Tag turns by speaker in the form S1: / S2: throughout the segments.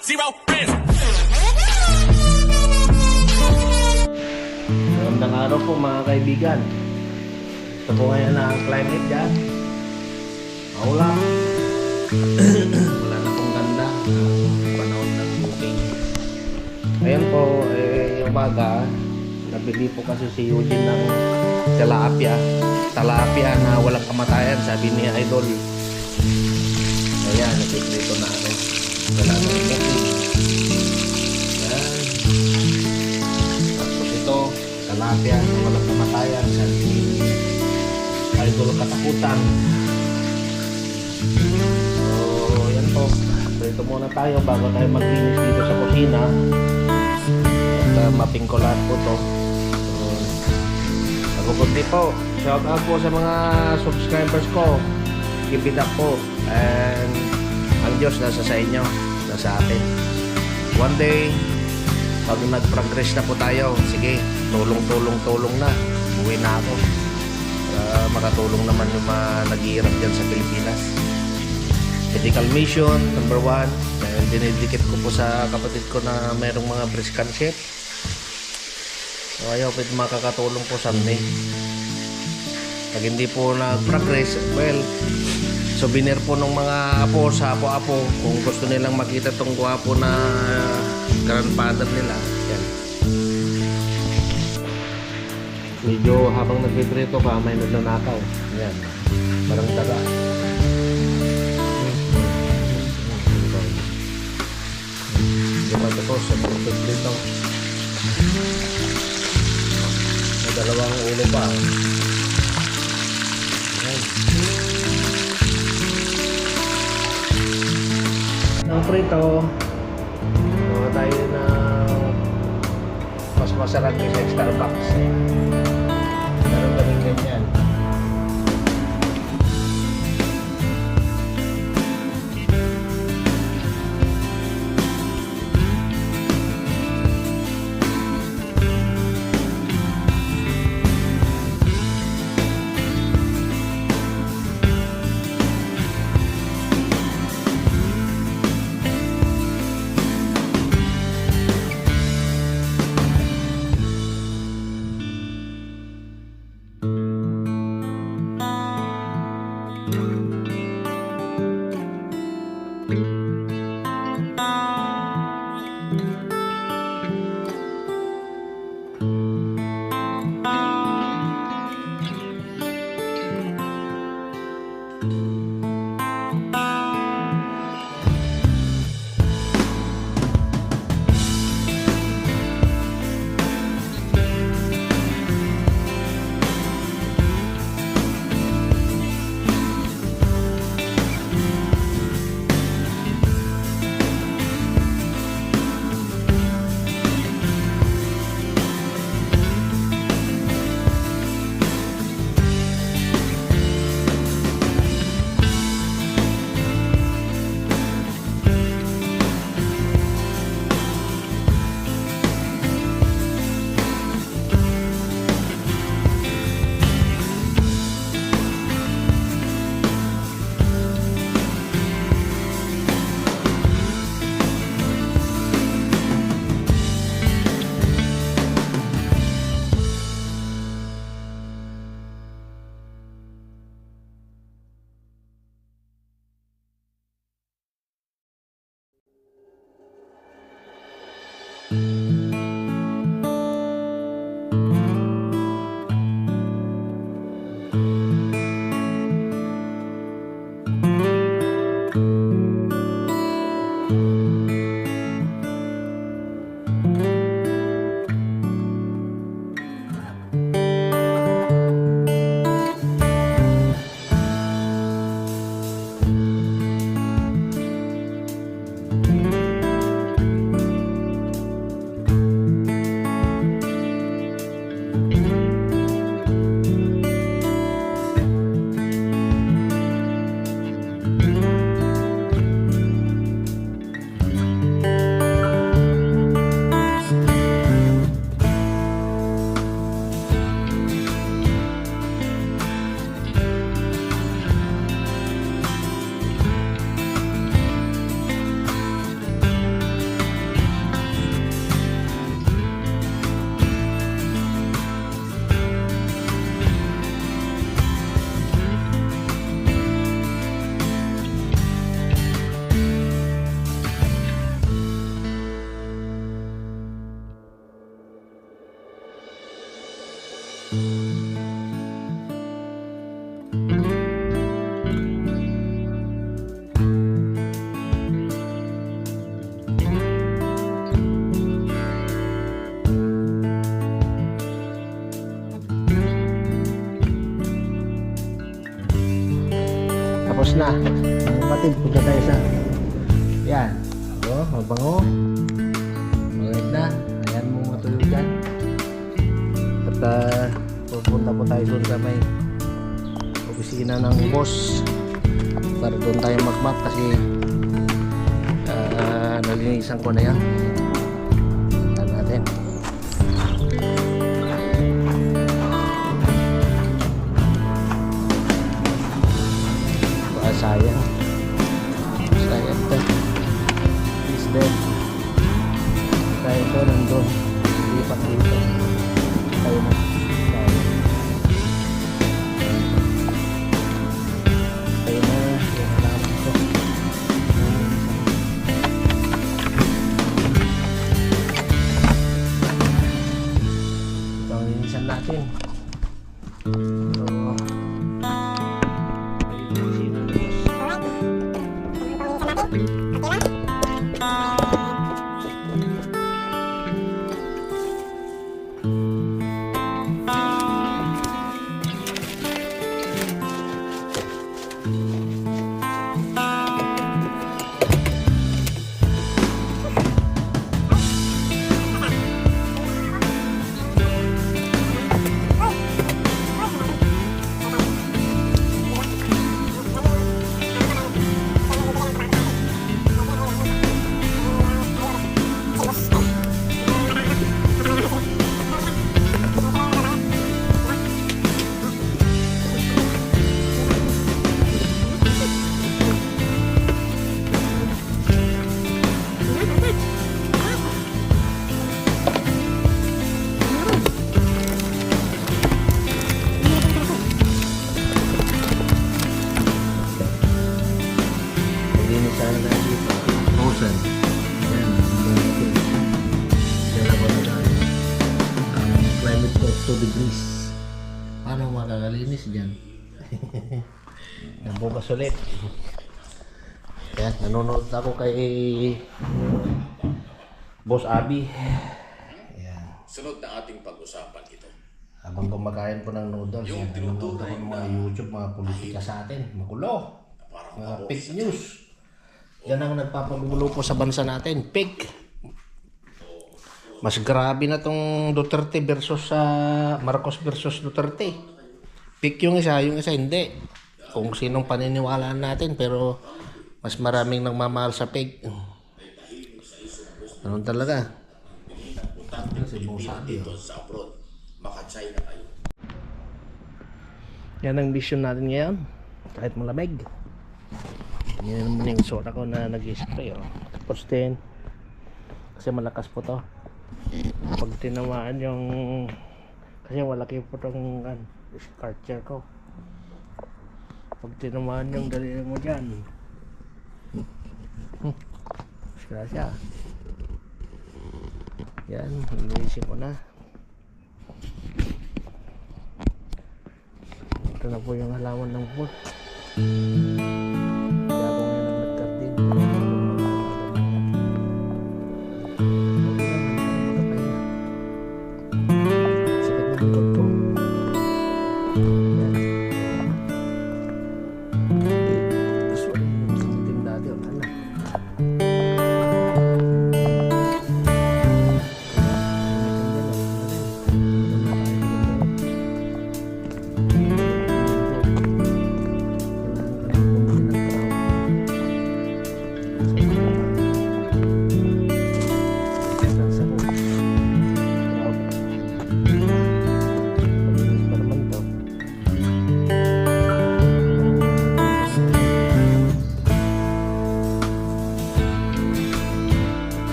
S1: zero risk.
S2: Magandang araw po mga kaibigan. Ito po ngayon na ang climate dyan. Maulap. Wala na pong ganda. Panahon ng booking. Ngayon po, umaga, nabili po kasi si Eugene ng tilapia. Tilapia na walang kamatayan, sabi ni Idol. Ayan, napiprito na ako. Wala na yung booking. Ayan. Tapos ito, tilapia na walang kamatayan, sabi ni Idol Katakutan. So, yan po. Prito muna tayo bago tayo maglinis dito sa kusina. At maping ko lahat po to. So, nagugunti po. Shout out po sa mga subscribers ko. Keep it up po. And ang Diyos nasa sa inyo. Nasa atin. One day, pag nag-progress na po tayo, sige, tulong na. Uwi na ako. Makatulong naman yung mga naghihirap dyan sa Pilipinas. Medical mission, number 1. And dinidikit ko po sa kapatid ko na mayroong mga breast cancer. So ayaw po makakatulong po someday. Pag hindi po nag-progress, well, souvenir po ng mga apo sa apo-apo. Kung gusto nilang makita tong gwapo na grandfather nila, yan. Medyo habang nagpiprito pa, may nagnanakaw. Yan. Parang taga. Ito po sa pagpiprito. May dalawang ulo pa. Yan. Ang prito, mga tayo na mas masarap yung Starbucks. Meron kami ganyan. na. Mga kapatid, punta tayo sa... Yan. O, mabango. Magayad na. Ayan mo matuyo dyan. At pupunta po tayo doon sa may opisina ng boss. Para doon tayo mag-map kasi nalinisan ko na yan. Tignan natin. Sayang to is dead kaya ito nandun lipat dito tayo na yung halaman ito ito ang linisan natin so degrees. Paano makakalinis dyan? Nabukas ulit. Kaya nanonood ako kay Boss Abby. Ayan.
S1: Sunod na ating pag-usapan ito.
S2: Habang kumakain ko ng noodles, nanonood ako ng mga YouTube, mga politika sa atin. Magulo. Mga fake news. Yan ang nagpapagulo po sa bansa natin. Fake. Mas grabe na tong Duterte versus Marcos versus Duterte. Pick yung isa hindi. Kung sinong paniniwalaan natin, pero mas maraming nagmamahal sa pig. Ano talaga?
S1: Dito sa abroad, makachay na kayo.
S2: Yan ang mission natin ngayon. Kahit malamig. Yan naman yung soda ko na nag-spray. Tapos din, kasi malakas po to. Pag tinamaan yung kasi malaki po itong scorcher ko, pag tinamaan yung daliri mo dyan sila siya. Yan, iniisip ko na. Ito na po yung halaman ng food. Kaya ako ngayon ang nagkardin.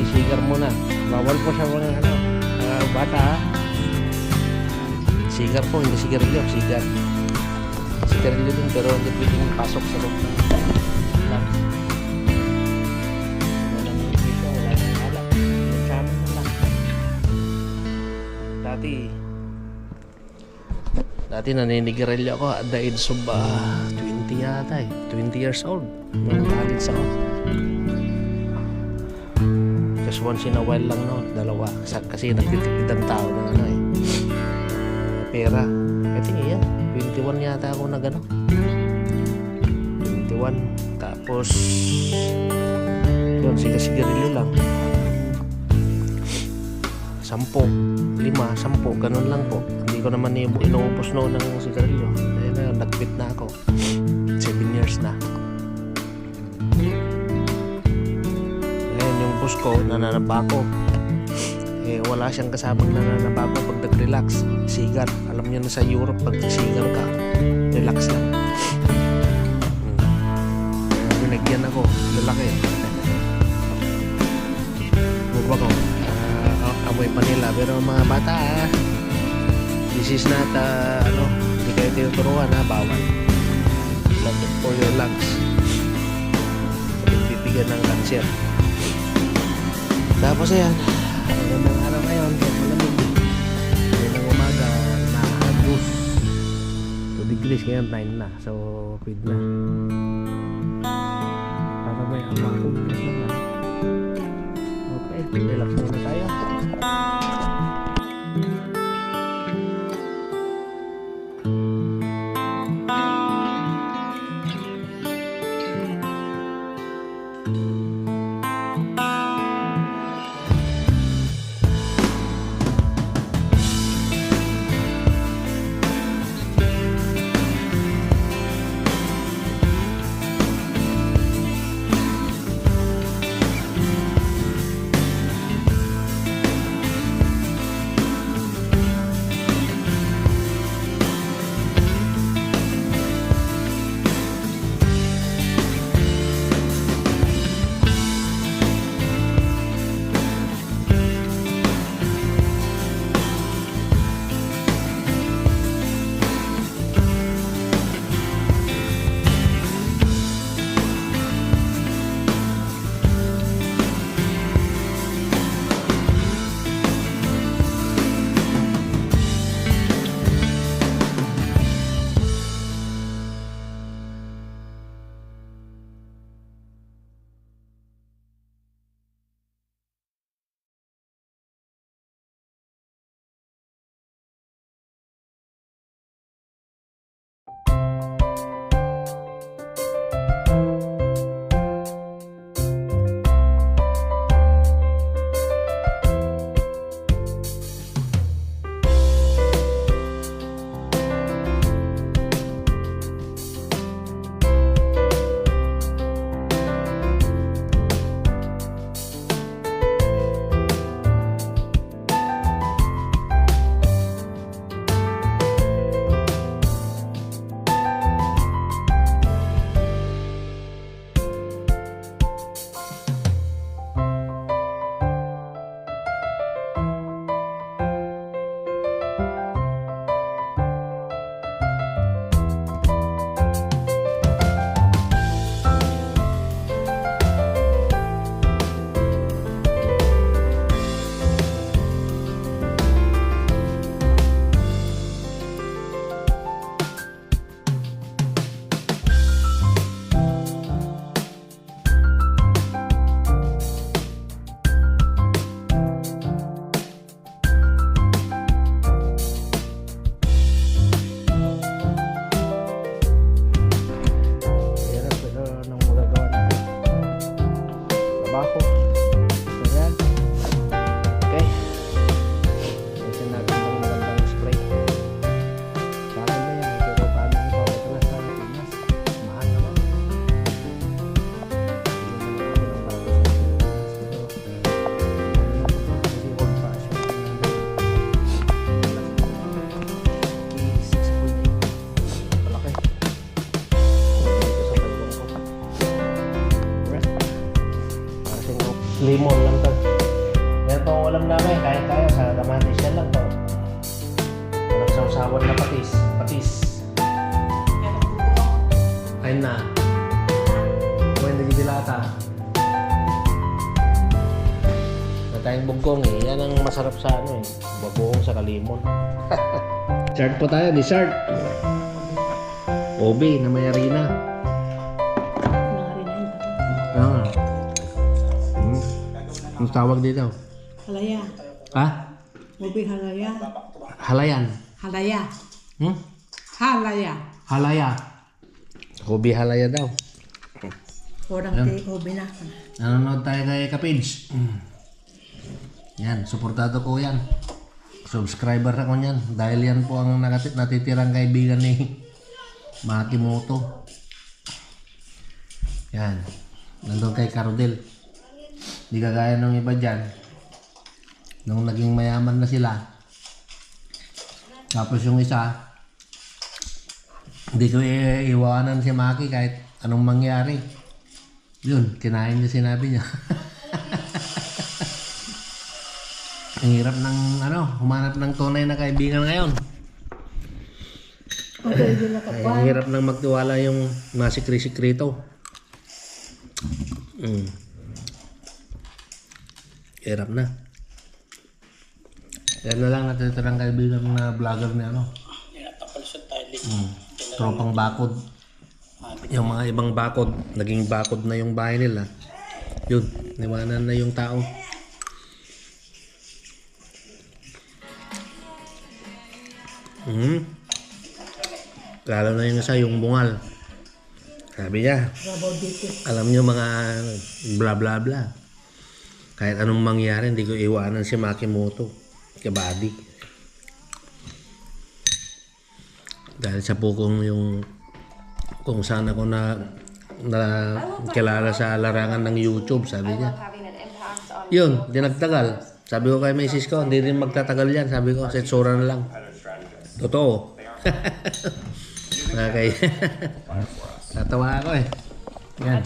S2: Sigar muna. Bawal po sa mga bata. Sigar po, hindi sigarilyo, sigar. Sigarilyo din pero hindi pwedeng pasok sa loob ng labs. Wala nang dito, wala nang alak. Nagkama na lang. Dati naninigarilyo ako at the age of 20 yata 20 years old. Nung college ako. Just once in a while lang, no? Dalawa. Kasi nagtitipid ang tao ng pera. I think yan, 21 yata ako na gano. 21. Tapos yun, sigarilyo lang. 10, 5, 10, ganun lang po. Hindi ko naman inuubos noon ng sigarilyo. Ayun na yun, nag-quit na ako. 7 years na. Ngayon yung boss ko, nananaba ko. Eh, wala siyang kasamang nananaba ko pag nag-relax. Sigar. Alam niyo na sa Europe, pag sigar ka, relax lang. Binagyan ako, lalaki. Huwag ko. Amoy pa nila. Pero mga bata, this is not, hindi kayo tinuturuan, bawal. Not for your lungs. Bibigyan ng cancer. Tapos ayan, magandang araw ngayon, malamig. Ngayon ng umaga, naka-2 degrees, ngayon 9 na. So, feed na. Para may amakong na. Okay, relax muna tayo. limon lang to. Yan po ang ulam namin, kain tayo sa kamatis. Yan lang po. Walang sausawan na patis. Patis. Kain na. Kumain na gidilata. Na tayong bugkong eh. Yan ang masarap sa ano eh. Bagoong sa kalimon. Dessert po tayo, dessert. Obi na may harina. Ang tawag dito?
S3: Halaya.
S2: Ha?
S3: Ubi halaya.
S2: Halayan.
S3: Halaya. Halaya.
S2: Halaya. Hobi halaya daw.
S3: Orang kay hobi na.
S2: Nanonood tayo kay Kapage. Yan, suportado ko yan. Subscriber ako yan. Dahil yan po ang natitirang kaibigan ni Makimoto. Yan. Nandun kay Cardel. Di kagaya ng iba dyan. Nung naging mayaman na sila. Tapos yung isa, hindi ko iiwanan si Maki kahit anong mangyari. Yun, kinain niya sinabi niya. Ang hirap ng humanap ng tunay na kaibigan ngayon. Ang hirap ng magtiwala yung masikri-sikrito. Hirap na. Yan na lang natitirang kaibigan na vlogger ni tropang bakod. Yung mga ibang bakod, naging bakod na yung bahay nila. Yun, niwanan na yung tao. Lalo na yung isa, yung bungal. Sabi niya, alam niyo mga bla bla bla. Kahit anong mangyari, hindi ko iwanan si Makimoto. Kabady. Dahil sa pukong yung kung saan ako na kilala sa larangan ng YouTube, sabi niya. Yun, di nagtagal. Sabi ko kay Mrs. ko, hindi rin magtatagal yan. Sabi ko, setsura na lang. Totoo. Okay. Tatawa ako eh. Yan.